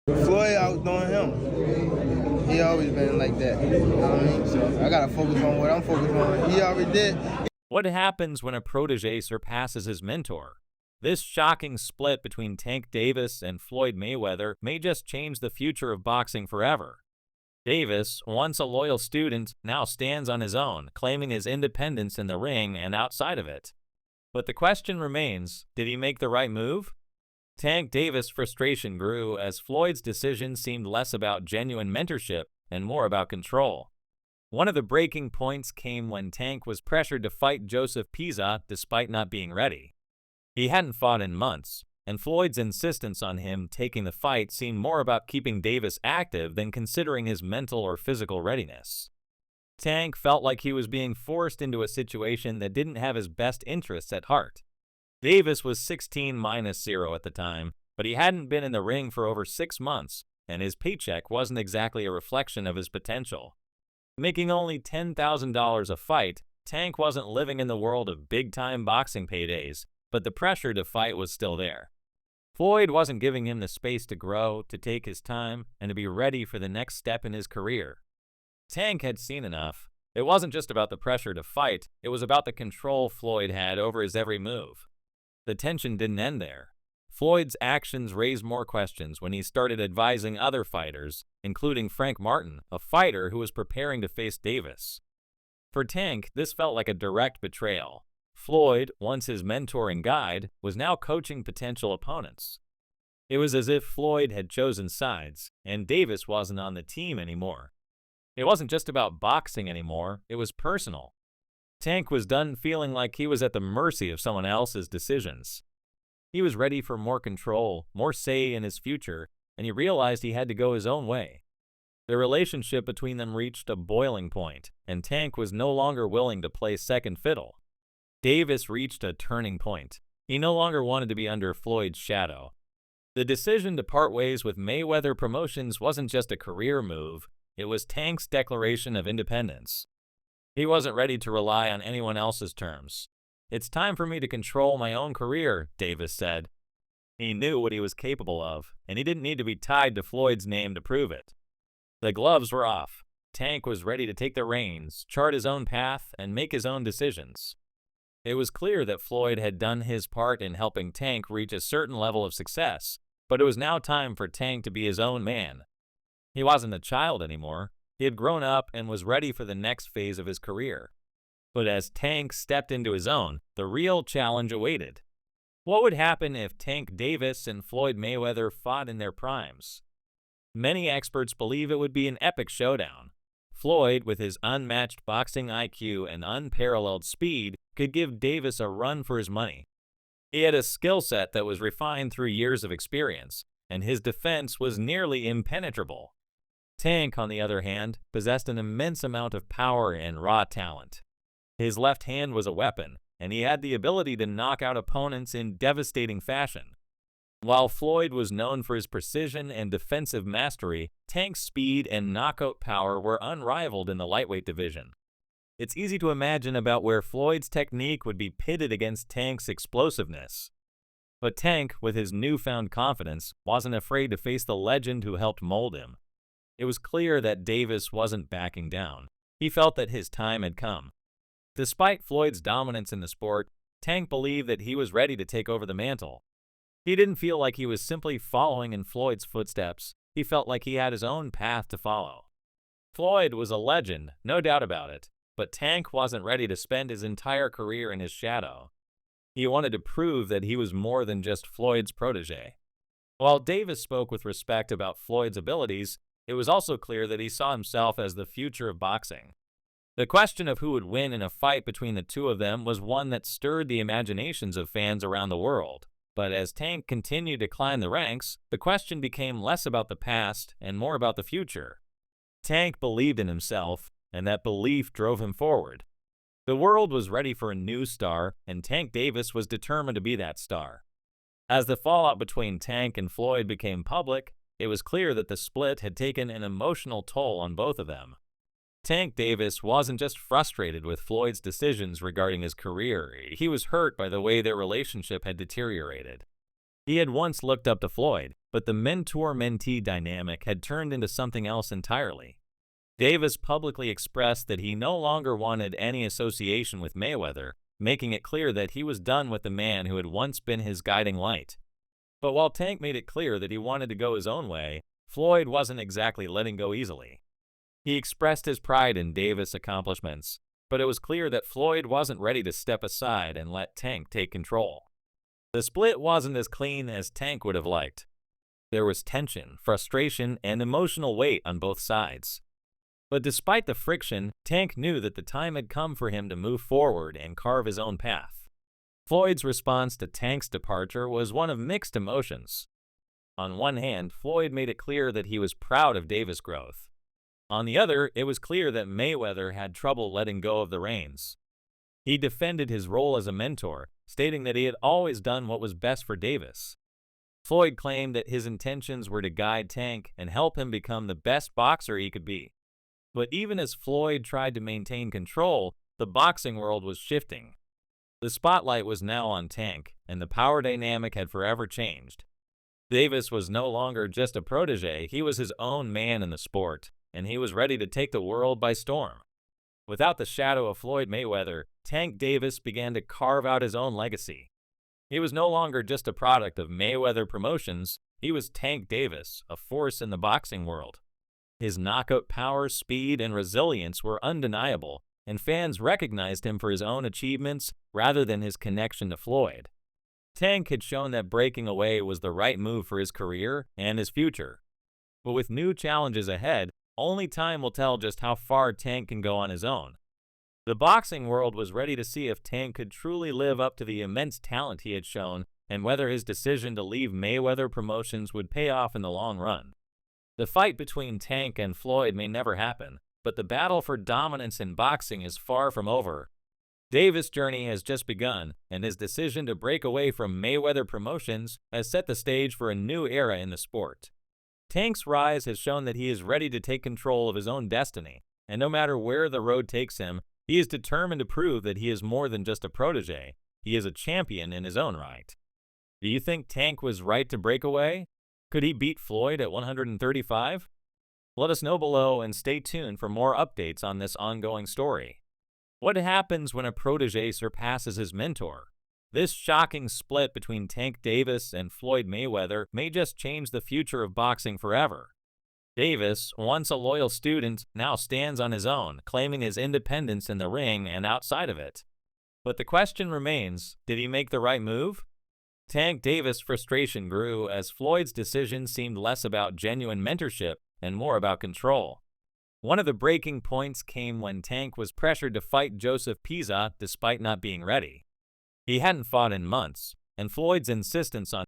Floyd outdoing him. He always been like that. You know what I mean? So I gotta focus on what I'm focused on. He already did. What happens when a protege surpasses his mentor? This shocking split between Tank Davis and Floyd Mayweather may just change the future of boxing forever. Davis, once a loyal student, now stands on his own, claiming his independence in the ring and outside of it. But the question remains, did he make the right move? Tank Davis' frustration grew as Floyd's decision seemed less about genuine mentorship and more about control. One of the breaking points came when Tank was pressured to fight Joseph Pisa despite not being ready. He hadn't fought in months, and Floyd's insistence on him taking the fight seemed more about keeping Davis active than considering his mental or physical readiness. Tank felt like he was being forced into a situation that didn't have his best interests at heart. Davis was 16-0 at the time, but he hadn't been in the ring for over 6 months, and his paycheck wasn't exactly a reflection of his potential. Making only $10,000 a fight, Tank wasn't living in the world of big-time boxing paydays, but the pressure to fight was still there. Floyd wasn't giving him the space to grow, to take his time, and to be ready for the next step in his career. Tank had seen enough. It wasn't just about the pressure to fight, it was about the control Floyd had over his every move. The tension didn't end there. Floyd's actions raised more questions when he started advising other fighters, including Frank Martin, a fighter who was preparing to face Davis. For Tank, this felt like a direct betrayal. Floyd, once his mentor and guide, was now coaching potential opponents. It was as if Floyd had chosen sides, and Davis wasn't on the team anymore. It wasn't just about boxing anymore, it was personal. Tank was done feeling like he was at the mercy of someone else's decisions. He was ready for more control, more say in his future, and he realized he had to go his own way. The relationship between them reached a boiling point, and Tank was no longer willing to play second fiddle. Davis reached a turning point. He no longer wanted to be under Floyd's shadow. The decision to part ways with Mayweather Promotions wasn't just a career move, it was Tank's declaration of independence. He wasn't ready to rely on anyone else's terms. "It's time for me to control my own career," Davis said. He knew what he was capable of, and he didn't need to be tied to Floyd's name to prove it. The gloves were off. Tank was ready to take the reins, chart his own path, and make his own decisions. It was clear that Floyd had done his part in helping Tank reach a certain level of success, but it was now time for Tank to be his own man. He wasn't a child anymore. He had grown up and was ready for the next phase of his career. But as Tank stepped into his own, the real challenge awaited. What would happen if Tank Davis and Floyd Mayweather fought in their primes? Many experts believe it would be an epic showdown. Floyd, with his unmatched boxing IQ and unparalleled speed, could give Davis a run for his money. He had a skill set that was refined through years of experience, and his defense was nearly impenetrable. Tank, on the other hand, possessed an immense amount of power and raw talent. His left hand was a weapon, and he had the ability to knock out opponents in devastating fashion. While Floyd was known for his precision and defensive mastery, Tank's speed and knockout power were unrivaled in the lightweight division. It's easy to imagine about where Floyd's technique would be pitted against Tank's explosiveness. But Tank, with his newfound confidence, wasn't afraid to face the legend who helped mold him. It was clear that Davis wasn't backing down. He felt that his time had come. Despite Floyd's dominance in the sport, Tank believed that he was ready to take over the mantle. He didn't feel like he was simply following in Floyd's footsteps. He felt like he had his own path to follow. Floyd was a legend, no doubt about it, but Tank wasn't ready to spend his entire career in his shadow. He wanted to prove that he was more than just Floyd's protege. While Davis spoke with respect about Floyd's abilities, it was also clear that he saw himself as the future of boxing. The question of who would win in a fight between the two of them was one that stirred the imaginations of fans around the world. But as Tank continued to climb the ranks, the question became less about the past and more about the future. Tank believed in himself, and that belief drove him forward. The world was ready for a new star, and Tank Davis was determined to be that star. As the fallout between Tank and Floyd became public, it was clear that the split had taken an emotional toll on both of them. Tank Davis wasn't just frustrated with Floyd's decisions regarding his career, he was hurt by the way their relationship had deteriorated. He had once looked up to Floyd, But the mentor-mentee dynamic had turned into something else entirely. Davis publicly expressed that he no longer wanted any association with Mayweather, making it clear that he was done with the man who had once been his guiding light. But while Tank made it clear that he wanted to go his own way, Floyd wasn't exactly letting go easily. He expressed his pride in Davis' accomplishments, but it was clear that Floyd wasn't ready to step aside and let Tank take control. The split wasn't as clean as Tank would have liked. There was tension, frustration, and emotional weight on both sides. But despite the friction, Tank knew that the time had come for him to move forward and carve his own path. Floyd's response to Tank's departure was one of mixed emotions. On one hand, Floyd made it clear that he was proud of Davis' growth. On the other, it was clear that Mayweather had trouble letting go of the reins. He defended his role as a mentor, stating that he had always done what was best for Davis. Floyd claimed that his intentions were to guide Tank and help him become the best boxer he could be. But even as Floyd tried to maintain control, the boxing world was shifting. The spotlight was now on Tank, and the power dynamic had forever changed. Davis was no longer just a protege, he was his own man in the sport, and he was ready to take the world by storm. Without the shadow of Floyd Mayweather, Tank Davis began to carve out his own legacy. He was no longer just a product of Mayweather Promotions, he was Tank Davis, a force in the boxing world. His knockout power, speed, and resilience were undeniable, and fans recognized him for his own achievements rather than his connection to Floyd. Tank had shown that breaking away was the right move for his career and his future. But with new challenges ahead, only time will tell just how far Tank can go on his own. The boxing world was ready to see if Tank could truly live up to the immense talent he had shown and whether his decision to leave Mayweather Promotions would pay off in the long run. The fight between Tank and Floyd may never happen, but the battle for dominance in boxing is far from over. Davis' journey has just begun, and his decision to break away from Mayweather Promotions has set the stage for a new era in the sport. Tank's rise has shown that he is ready to take control of his own destiny, and no matter where the road takes him, he is determined to prove that he is more than just a protege, he is a champion in his own right. Do you think Tank was right to break away? Could he beat Floyd at 135? Let us know below and stay tuned for more updates on this ongoing story. What happens when a protege surpasses his mentor? This shocking split between Tank Davis and Floyd Mayweather may just change the future of boxing forever. Davis, once a loyal student, now stands on his own, claiming his independence in the ring and outside of it. But the question remains, did he make the right move? Tank Davis' frustration grew as Floyd's decision seemed less about genuine mentorship and more about control. One of the breaking points came when Tank was pressured to fight Joseph Pisa despite not being ready. He hadn't fought in months, and Floyd's insistence on